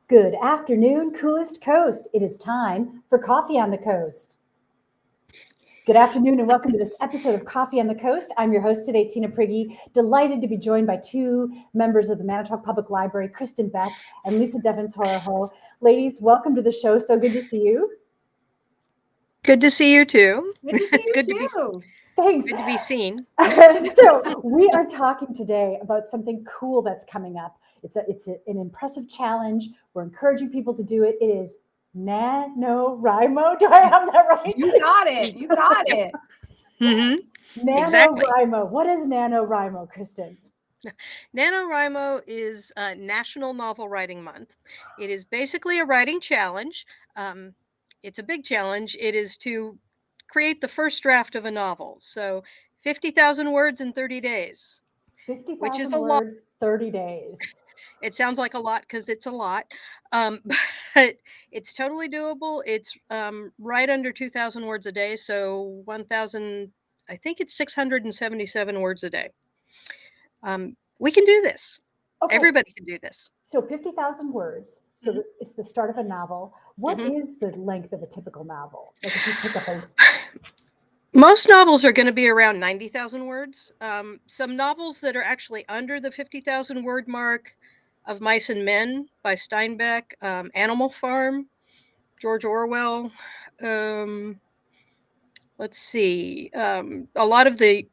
Good afternoon, coolest coast. It is time for Coffee on the Coast. Good afternoon and welcome to this episode of Coffee on the Coast. I'm your host today, Tina Prigge. Delighted to be joined by two members of the Manitowoc Public Library, Kristin Beck and Lisa Devins-Horohoe. Ladies, welcome to the show. So good to see you. Good to see you too. Good to see It's you good too. Thanks. to be seen. So we are talking today about something cool that's coming up. It's an impressive challenge. We're encouraging people to do it. It is NaNiWriMo. Do I have that right? You got it. You got it. Mm-hmm. Exactly. NaNiWriMo. What is NaNiWriMo, Kristin? NaNiWriMo is National Novel Writing Month. It is basically a writing challenge. It's a big challenge. It is to create the first draft of a novel. So 50,000 words in 30 days. 50,000 is a lot. words, 30 days. It sounds like a lot because it's a lot, but it's totally doable. It's right under 2,000 words a day, so 1,000, I think it's 677 words a day. We can do this. Okay. Everybody can do this. So 50,000 words. So it's the start of a novel. What is the length of a typical novel? Like if you pick up a... Most novels are going to be around 90,000 words. Some novels that are actually under the 50,000 word mark of Mice and Men by Steinbeck, Animal Farm, George Orwell. Let's see. A lot of the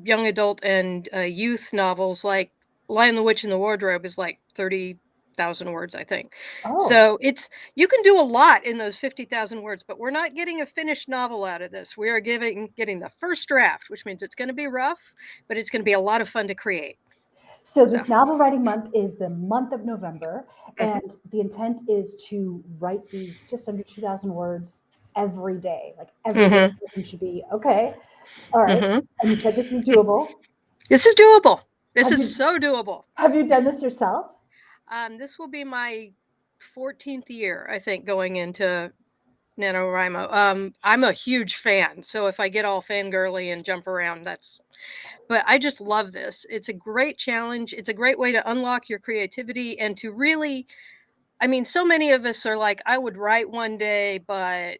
young adult and youth novels like Lion, the Witch, and the Wardrobe is like 30,000 words, I think. Oh. So you can do a lot in those 50,000 words, but we're not getting a finished novel out of this. We are getting the first draft, which means it's going to be rough, but it's going to be a lot of fun to create. So this novel writing month is the month of November, and the intent is to write these just under 2,000 words every day. Like every day person should be, okay, all right. And you said this is doable. This is doable. This is so doable. Have you done this yourself? This will be my 14th year, I think, going into NaNiWriMo. I'm a huge fan, so if I get all fangirly and jump around, but I just love this. It's a great challenge. It's a great way to unlock your creativity and to really, I mean, so many of us are like, I would write one day, but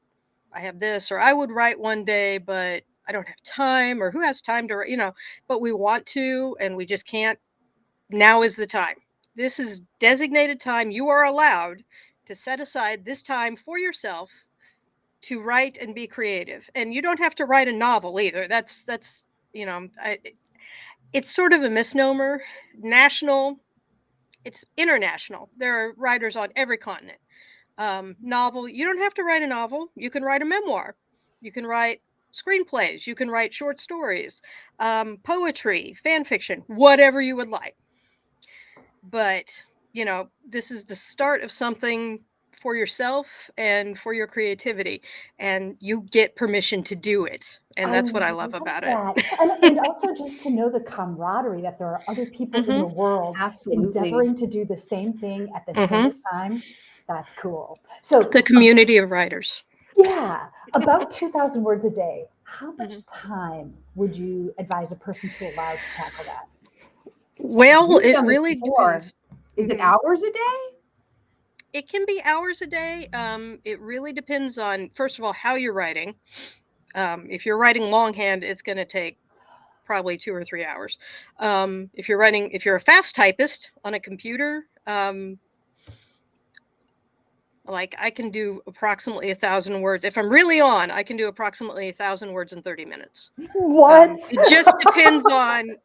I have this, or I would write one day, but I don't have time, or who has time to write, but we want to, and we just can't. Now is the time. This is designated time. You are allowed to set aside this time for yourself to write and be creative. And you don't have to write a novel either. That's it's sort of a misnomer. It's international. There are writers on every continent. Novel, you don't have to write a novel. You can write a memoir. You can write screenplays. You can write short stories, poetry, fan fiction, whatever you would like. But, this is the start of something for yourself and for your creativity, and you get permission to do it. And that's what I love about it. And also just to know the camaraderie that there are other people in the world endeavoring to do the same thing at the same time. That's cool. So the community of writers. Yeah. About 2,000 words a day. How much time would you advise a person to allow to tackle that? Well, it really depends. Is it hours a day? It can be hours a day. It really depends on, first of all, how you're writing. If you're writing longhand, it's going to take probably 2 or 3 hours. If you're a fast typist on a computer, like I can do approximately 1,000 words. If I'm really on, I can do approximately 1,000 words in 30 minutes. What? It just depends on.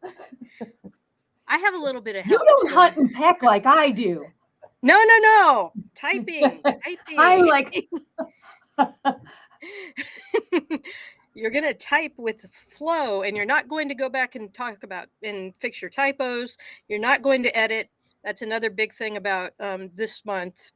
I have a little bit of help. You don't hunt and peck like I do. No. Typing. I'm like. You're going to type with flow, and you're not going to go back and talk about and fix your typos. You're not going to edit. That's another big thing about this month.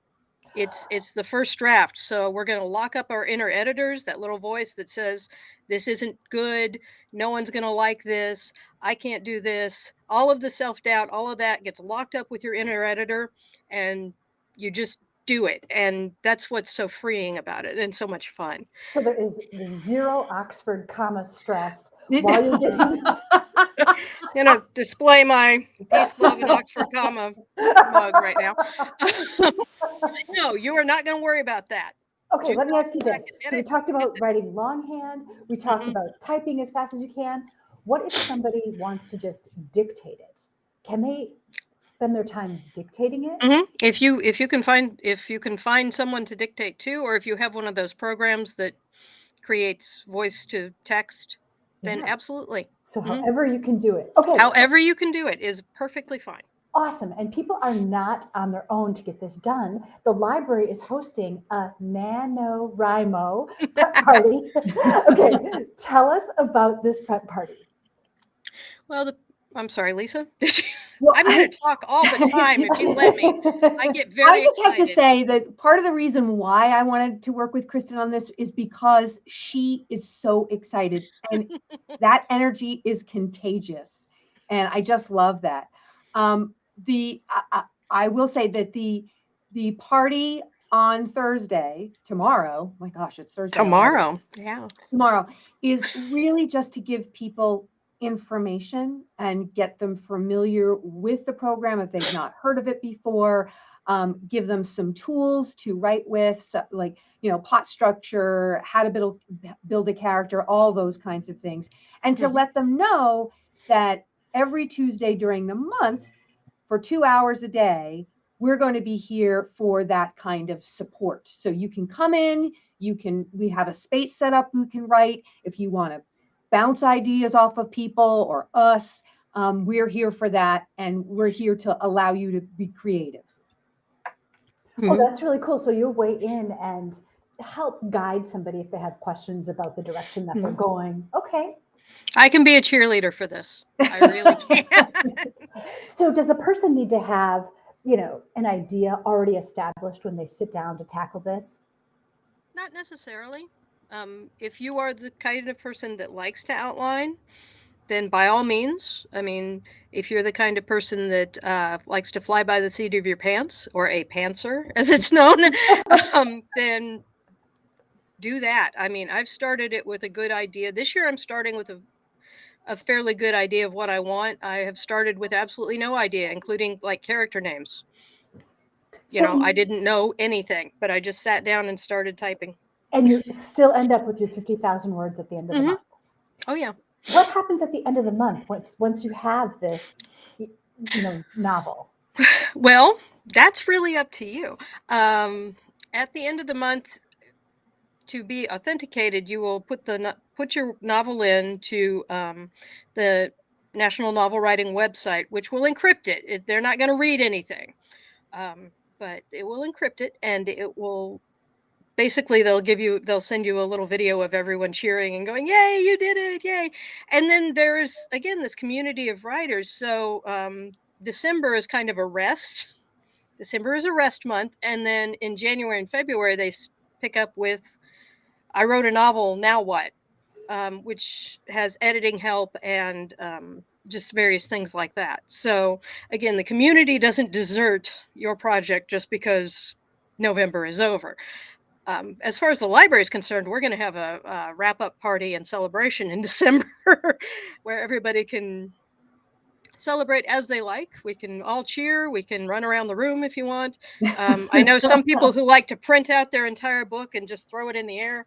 It's the first draft. So we're going to lock up our inner editors, that little voice that says, this isn't good. No one's going to like this. I can't do this. All of the self-doubt, all of that gets locked up with your inner editor, and you just do it. And that's what's so freeing about it and so much fun. So there is zero Oxford comma stress while you're doing this. I'm going to display my peace, love, and Oxford comma mug right now. No, you are not going to worry about that. Okay, let me ask you this. So we talked about it. writing longhand. We talked Mhm. about typing as fast as you can. What if somebody wants to just dictate it? Can they spend their time dictating it? Mhm. If you can find someone to dictate to, or if you have one of those programs that creates voice to text, then Yeah. absolutely. So Mhm. however you can do it. Okay, However you can do it is perfectly fine. awesome. And people are not on their own to get this done. The library is hosting a NaNiWriMo prep party. Okay, tell us about this prep party. Well, I'm sorry, Lisa. Well, I'm going to talk all the time if you let me. I get very I just have to excited. say that part of the reason why I wanted to work with Kristin on this is because she is so excited and that energy is contagious. And I just love that. The I will say that the party on Thursday, tomorrow, my gosh, it's Thursday already. Tomorrow. Yeah. Tomorrow is really just to give people information and get them familiar with the program if they've not heard of it before. Give them some tools to write with, so like, plot structure, how to build a character, all those kinds of things. And to let them know that every Tuesday during the month for 2 hours a day, we're going to be here for that kind of support. So you can come in, we have a space set up you can write. If you want to bounce ideas off of people or us, we're here for that. And we're here to allow you to be creative. Oh, that's really cool. So you'll weigh in and help guide somebody if they have questions about the direction that they're going. Okay. I can be a cheerleader for this. I really can. So does a person need to have, an idea already established when they sit down to tackle this? Not necessarily. If you are the kind of person that likes to outline, then by all means. I mean, if you're the kind of person that likes to fly by the seat of your pants, or a pantser, as it's known, then do that. I mean, I've started it with a good idea. This year, I'm starting with a fairly good idea of what I want. I have started with absolutely no idea, including like character names. I didn't know anything, but I just sat down and started typing. And you still end up with your 50,000 words at the end of the month. Oh, yeah. What happens at the end of the month once you have this, novel? Well, that's really up to you. At the end of the month, to be authenticated, you will put your novel into the National Novel Writing website, which will encrypt it. They're not going to read anything, but it will encrypt it, and it will basically they'll send you a little video of everyone cheering and going, "Yay, you did it! Yay!" And then there's again this community of writers. So December is kind of a rest. December is a rest month, and then in January and February they pick up with I wrote a novel, now what? Which has editing help and just various things like that. So again, the community doesn't desert your project just because November is over. As far as the library is concerned, we're going to have a wrap-up party and celebration in December where everybody can celebrate as they like. We can all cheer. We can run around the room if you want. I know some people who like to print out their entire book and just throw it in the air.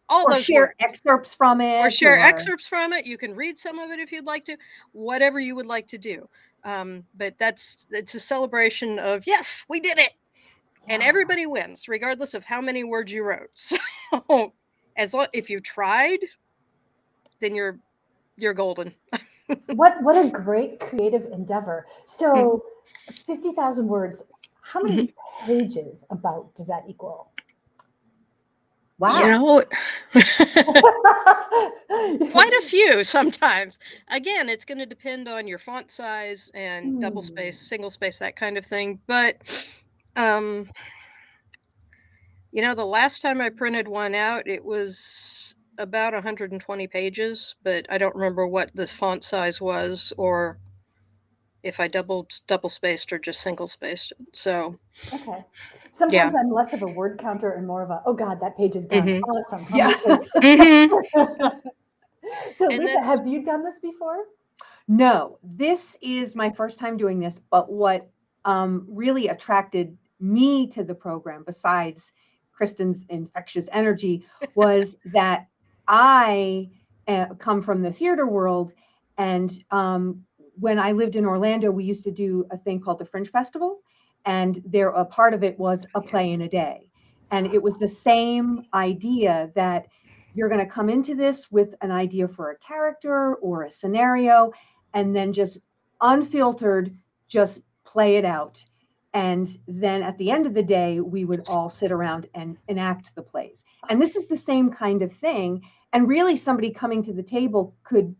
All or those share words. excerpts from it. Or share excerpts from it. You can read some of it if you'd like to. Whatever you would like to do. But it's a celebration of, yes, we did it. And everybody wins, regardless of how many words you wrote. So if you tried, then you're golden. What a great creative endeavor. So 50,000 words, how many pages about does that equal? Wow. Quite a few sometimes. Again, it's going to depend on your font size and double space, single space, that kind of thing. But, the last time I printed one out, it was about 120 pages, but I don't remember what the font size was or if I double spaced or just single spaced. So Okay. Sometimes I'm less of a word counter and more of a, oh God, that page is done. Mhm. Awesome. How Yeah. many Mhm. So And Lisa, that's- have you done this before? No, this is my first time doing this, but what really attracted me to the program, besides Kristin's infectious energy, was that I come from the theater world. And when I lived in Orlando, we used to do a thing called the Fringe Festival. And a part of it was a play in a day. And it was the same idea that you're going to come into this with an idea for a character or a scenario, and then just unfiltered, just play it out. And then at the end of the day, we would all sit around and enact the plays. And this is the same kind of thing. And really, somebody coming to the table could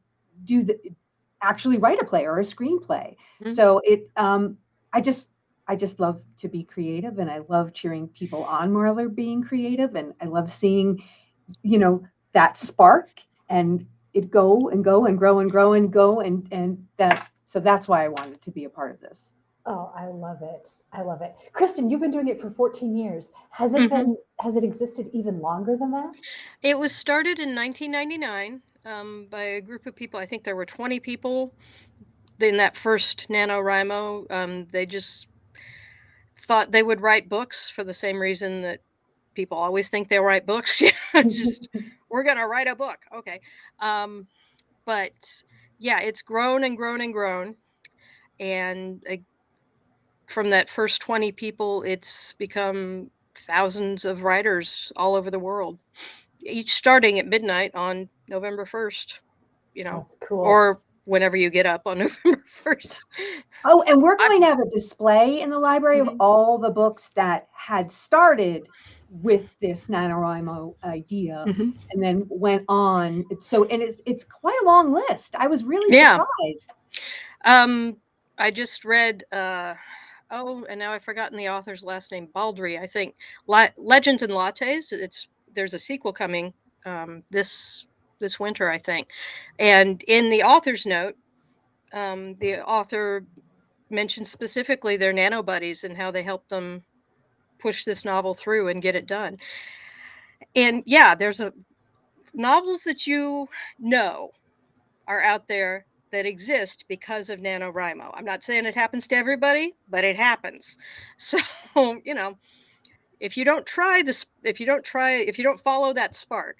actually write a play or a screenplay. Mhm. So I just love to be creative, and I love cheering people on while they're being creative, and I love seeing, that spark and it go and go and grow and grow and go, and so that's why I wanted to be a part of this. Oh, I love it. I love it. Kristin, you've been doing it for 14 years. Has it Mhm. has it existed even longer than that? It was started in 1999 by a group of people. I think there were 20 people in that first NaNiWriMo. They just thought they would write books for the same reason that people always think they'll write books. Yeah, just we're gonna write a book. Okay. But yeah, it's grown and grown and grown. And from that first 20 people, it's become thousands of writers all over the world, each starting at midnight on November 1st, That's cool. or whenever you get up on November 1st. Oh, and we're I- going to have a display in the library of Mhm. all the books that had started with this NaNiWriMo idea Mhm. and then went on. And it's quite a long list. I was really Yeah. surprised. I just read, and now I've forgotten the author's last name, Baldry, I think. Legends and Lattes. There's a sequel coming this winter, I think. And in the author's note, the author mentioned specifically their nano buddies and how they helped them push this novel through and get it done. And yeah, there's novels that are out there that exist because of NaNiWriMo. I'm not saying it happens to everybody, but it happens. So, you know, if you don't if you don't follow that spark,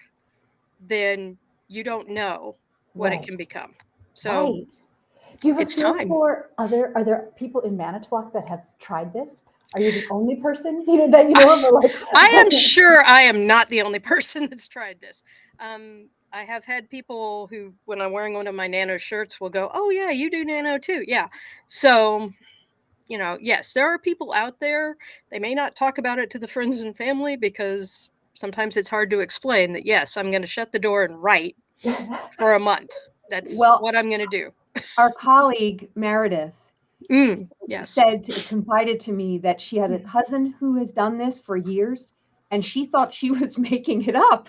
then you don't know what it Right. can become. So Right. Do you have a it's feel time. for are there people in Manitowoc that have tried this? Are you the only person that you know of? Or like, I am sure I am not the only person that's tried this. I have had people who, when I'm wearing one of my nano shirts, will go, "Oh yeah, you do nano too." Yeah. So, yes, there are people out there. They may not talk about it to the friends and family because sometimes it's hard to explain that, yes, I'm going to shut the door and write for a month. That's Well, what I'm going to do. our colleague Meredith Yes. confided to me that she had a cousin who has done this for years, and she thought she was making it up.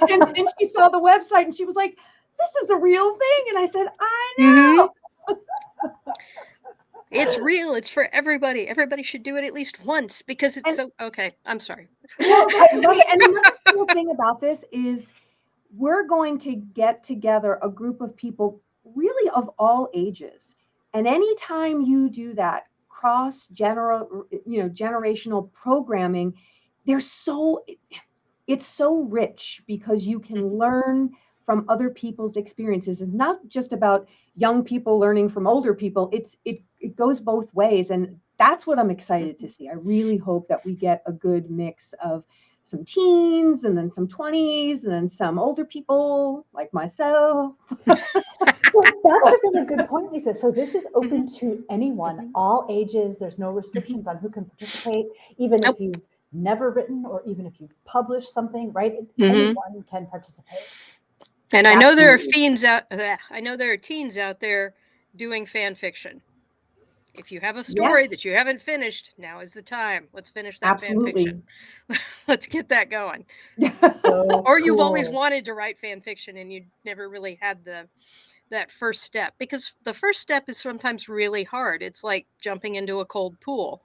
And then she saw the website and she was like, "This is a real thing." And I said, "I Mhm. know." It's real. It's for everybody. Everybody should do it at least once because it's And so okay. I'm sorry. no, I love it. And another cool thing about this is we're going to get together a group of people really of all ages. And anytime you do that generational programming, it's so rich because you can learn from other people's experiences. It's not just about young people learning from older people. It goes both ways. And that's what I'm excited to see. I really hope that we get a good mix of some teens and then some 20s and then some older people like myself. Well, that's a really good point, Lisa. So this is open Mhm. to anyone, Mhm. all ages. There's no Mhm. restrictions on who can participate, even if Nope. you've never written or even if you've published something, right? Mhm. Anyone can participate. And I know there are Absolutely. teens out there doing fan fiction. If you have a story Yes, that you haven't finished, now is the time. Let's finish that fan absolutely. fiction. Let's get that going. So Or you've always cool. wanted to write fan fiction and you never really had the that first step, because the first step is sometimes really hard. It's like jumping into a cold pool.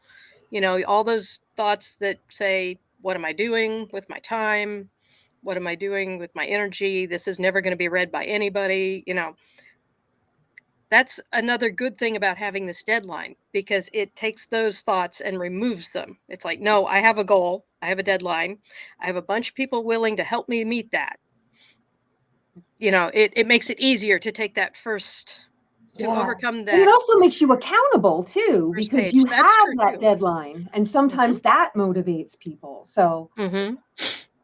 All those thoughts that say, what am I doing with my time? What am I doing with my energy? This is never going to be read by anybody. That's another good thing about having this deadline, because it takes those thoughts and removes them. It's like, no, I have a goal. I have a deadline. I have a bunch of people willing to help me meet that. It makes it easier to take that first, to overcome And that it also makes you accountable too, first because page. you That's have true that too. deadline, and sometimes that motivates people. So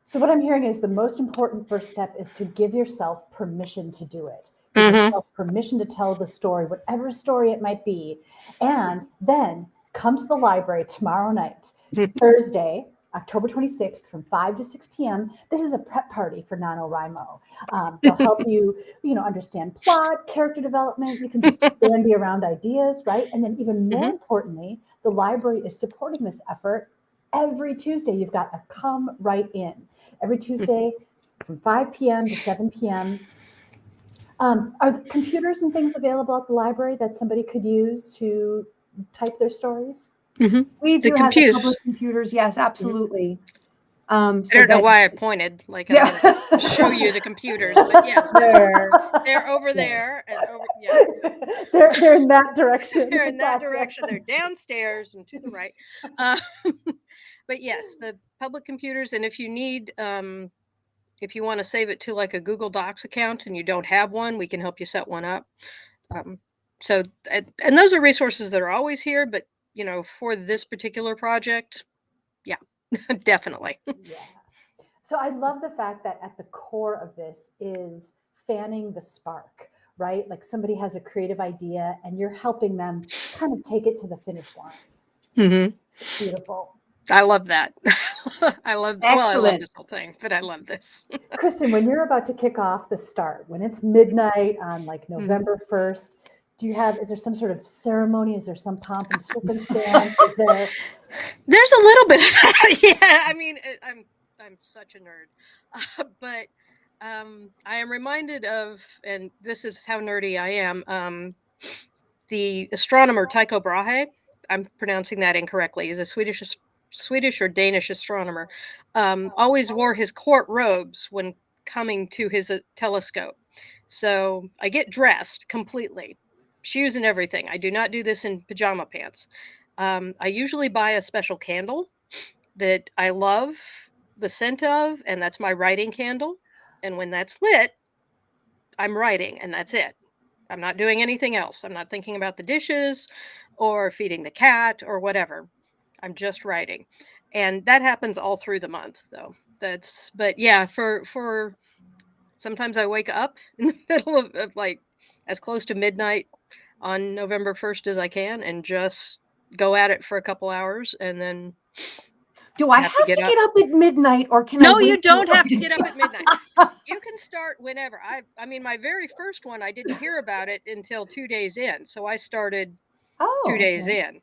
So what I'm hearing is the most important first step is to give yourself permission to do it. Give yourself permission to tell the story, whatever story it might be. And then come to the library tomorrow night, Thursday, October 26th from 5 to 6 p.m. This is a prep party for NaNiWriMo. They'll help you, understand plot, character development. You can just bandy around ideas, right? And then even more importantly, the library is supporting this effort. Every Tuesday, you've got a come right in. Every Tuesday from 5 p.m. to 7 p.m. Are the computers and things available at the library that somebody could use to type their stories? we do have computers. public computers. Yes, absolutely. I don't know why I pointed, like I'm Yeah. going to show you the computers, but yes, they're over there and over. Yeah, they're in that direction. they're in that Gotcha. direction. They're downstairs and to the right. But yes, the public computers, and if you need, if you want to save it to like a Google Docs account and you don't have one, we can help you set one up. So, and those are resources that are always here, but for this particular project, yeah, definitely. Yeah. So I love the fact that at the core of this is fanning the spark, right? Like somebody has a creative idea and you're helping them kind of take it to the finish line. It's beautiful. I love that. I love Excellent. this whole thing, but I love this. Kristin, when you're about to kick off the start, when it's midnight on like November 1st, is there some sort of ceremony? Is there some pomp and circumstance? There's a little bit of that. Yeah. I mean, I'm such a nerd, but I am reminded of, and this is how nerdy I am. The astronomer Tycho Brahe, I'm pronouncing that incorrectly, is a Swedish or Danish astronomer, always wore his court robes when coming to his telescope. So I get dressed completely, shoes and everything. I do not do this in pajama pants. I usually buy a special candle that I love the scent of, and that's my writing candle. And when that's lit, I'm writing, and that's it. I'm not doing anything else. I'm not thinking about the dishes or feeding the cat or whatever. I'm just writing. And that happens all through the month though. But yeah, for sometimes I wake up in the middle of like as close to midnight on November 1st as I can and just go at it for a couple hours, and then Do I have to get up at midnight, or can I No, wait you don't till- have to get up at midnight. You can start whenever. I mean, my very first one, I didn't hear about it until 2 days in. So I started 2 days in.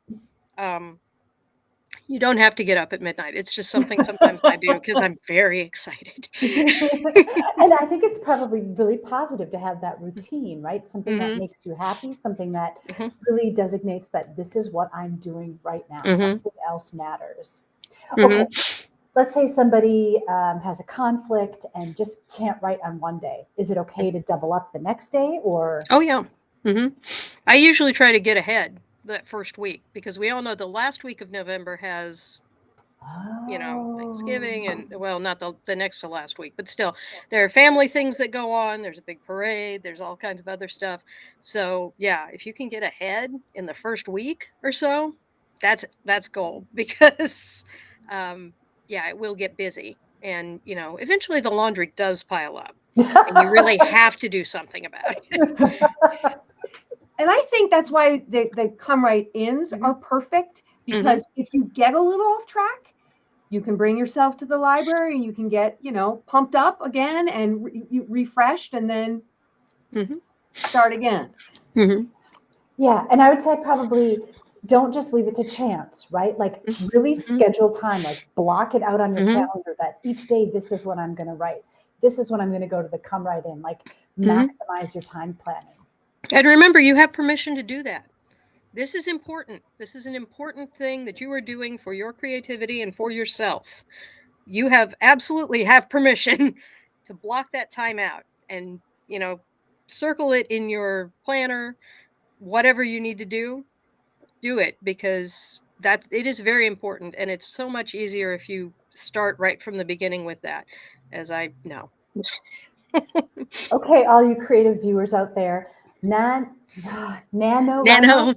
You don't have to get up at midnight. It's just something sometimes I do because I'm very excited. And I think it's probably really positive to have that routine, right? Something that makes you happy, something that really designates that this is what I'm doing right now. Nothing else matters. Okay, let's say somebody has a conflict and just can't write on one day. Is it okay to double up the next day, or? Oh, yeah. I usually try to get ahead that first week, because we all know the last week of November has, Thanksgiving, and well, not the next to last week, but still there are family things that go on. There's a big parade. There's all kinds of other stuff. So yeah, if you can get ahead in the first week or so, that's gold, because it will get busy, and eventually the laundry does pile up and you really have to do something about it. And I think that's why the come right ins are perfect, because if you get a little off track, you can bring yourself to the library and you can get, pumped up again and refreshed, and then start again. Yeah. And I would say probably don't just leave it to chance, right? Like really schedule time, like block it out on your calendar that each day, this is what I'm going to write. This is when I'm going to go to the come right in, like maximize your time planning. And remember, you have permission to do that. This is important. This is an important thing that you are doing for your creativity and for yourself. You have absolutely have permission to block that time out and, circle it in your planner, whatever you need to do it, because it is very important, and it's so much easier if you start right from the beginning with that, as I know. Okay, all you creative viewers out there, NaNiWriMo. NaNiWriMo.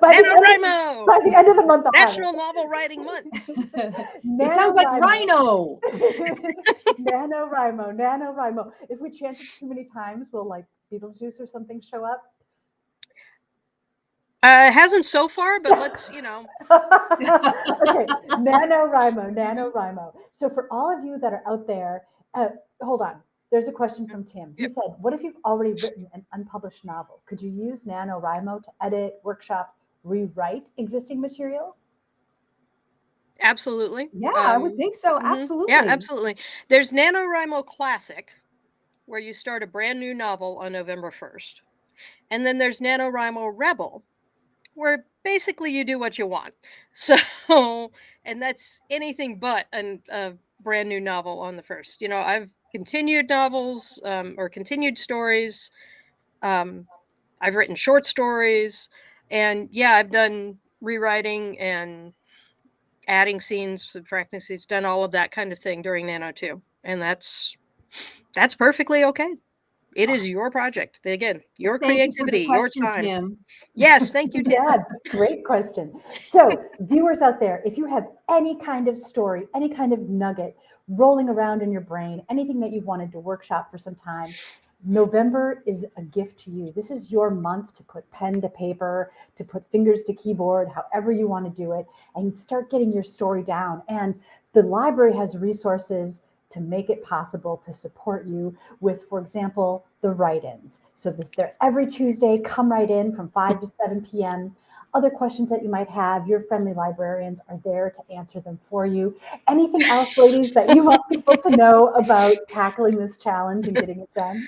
By NaNiWriMo. the end of the month, National Novel Writing Month. It sounds like rhino. NaNiWriMo. If we chant it too many times, will like Beetlejuice or something show up? It hasn't so far, but let's, Okay, NaNiWriMo. So for all of you that are out there, hold on. There's a question from Tim. He said, what if you've already written an unpublished novel? Could you use NaNiWriMo to edit, workshop, rewrite existing material? Absolutely. Yeah, I would think so. Absolutely. Yeah, absolutely. There's NaNiWriMo Classic, where you start a brand new novel on November 1st. And then there's NaNiWriMo Rebel, where basically you do what you want. So, and that's anything but a brand new novel on the 1st. I've continued novels or continued stories. I've written short stories, and yeah, I've done rewriting and adding scenes, subtracting scenes, done all of that kind of thing during Nano too. And that's perfectly okay. It is your project. Again, your creativity, your time. Tim. Yes, thank you, Tim. Yeah, great question. So, viewers out there, if you have any kind of story, any kind of nugget rolling around in your brain, anything that you've wanted to workshop for some time, November is a gift to you. This is your month to put pen to paper, to put fingers to keyboard, however you want to do it, and start getting your story down. And the library has resources to make it possible to support you with, for example, the write-ins. So they're every Tuesday. Come right in from 5 to 7 p.m. Other questions that you might have, your friendly librarians are there to answer them for you. Anything else, ladies, that you want people to know about tackling this challenge and getting it done?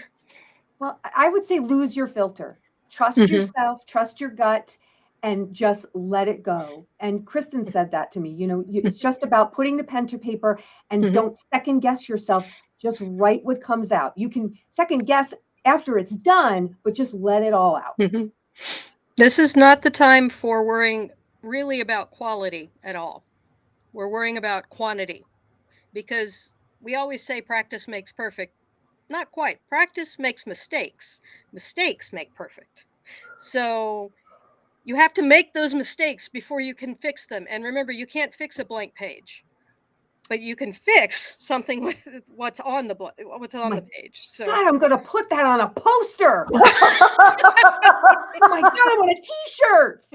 Well, I would say lose your filter. Trust yourself, trust your gut, and just let it go. And Kristin said that to me. It's just about putting the pen to paper and don't second guess yourself. Just write what comes out. You can second guess after it's done, but just let it all out. This is not the time for worrying really about quality at all. We're worrying about quantity, because we always say practice makes perfect. Not quite. Practice makes mistakes. Mistakes make perfect. So you have to make those mistakes before you can fix them. And remember, you can't fix a blank page, but you can fix something with what's on the page. So God, I'm going to put that on a poster. Oh my God, I want a T-shirt.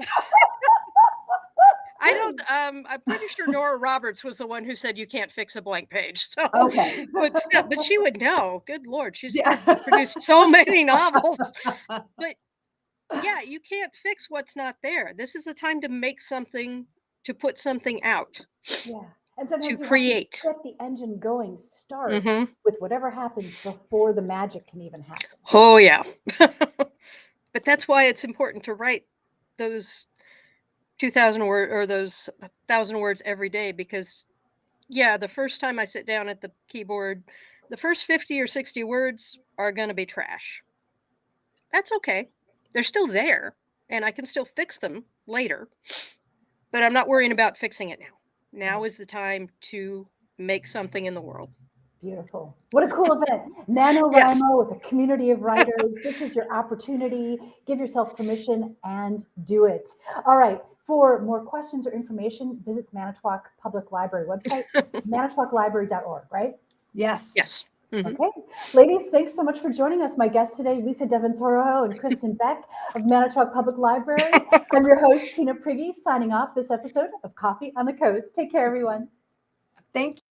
I'm pretty sure Nora Roberts was the one who said you can't fix a blank page. So, okay. but she would know. Good Lord, she's produced so many novels. But yeah, you can't fix what's not there. This is the time to make something, to put something out. Yeah. And sometimes to create. Get the engine going, start with whatever happens before the magic can even happen. Oh, yeah. But that's why it's important to write those 2,000 words or those 1,000 words every day, because, yeah, the first time I sit down at the keyboard, the first 50 or 60 words are going to be trash. That's okay. They're still there, and I can still fix them later. But I'm not worrying about fixing it now. Now is the time to make something in the world. Beautiful. What a cool event. NaNiWriMo with a community of writers. This is your opportunity. Give yourself permission and do it. All right. For more questions or information, visit the Manitowoc Public Library website, manitowoclibrary.org, right? Yes. Yes. Okay. Ladies, thanks so much for joining us. My guests today, Lisa Devins-Horohoe and Kristin Beck of Manitowoc Public Library. I'm your host, Tina Prigge, signing off this episode of Coffee on the Coast. Take care, everyone. Thank you.